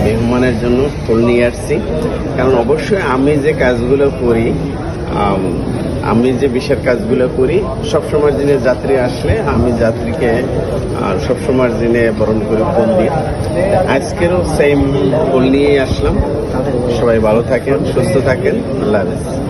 মেহমানের জন্য ফুল নিয়ে আসছি, কারণ অবশ্যই আমি যে কাজগুলো করি, আমি যে বিশেষ কাজগুলো করি, সবসময়ের দিনে যাত্রী আসলে আমি যাত্রীকে সবসময়ের দিনে বরণ করে ফুল দিই। আজকেরও সেম ফুল নিয়েই আসলাম। সবাই ভালো থাকেন, সুস্থ থাকেন। আল্লাহ হাফেজ।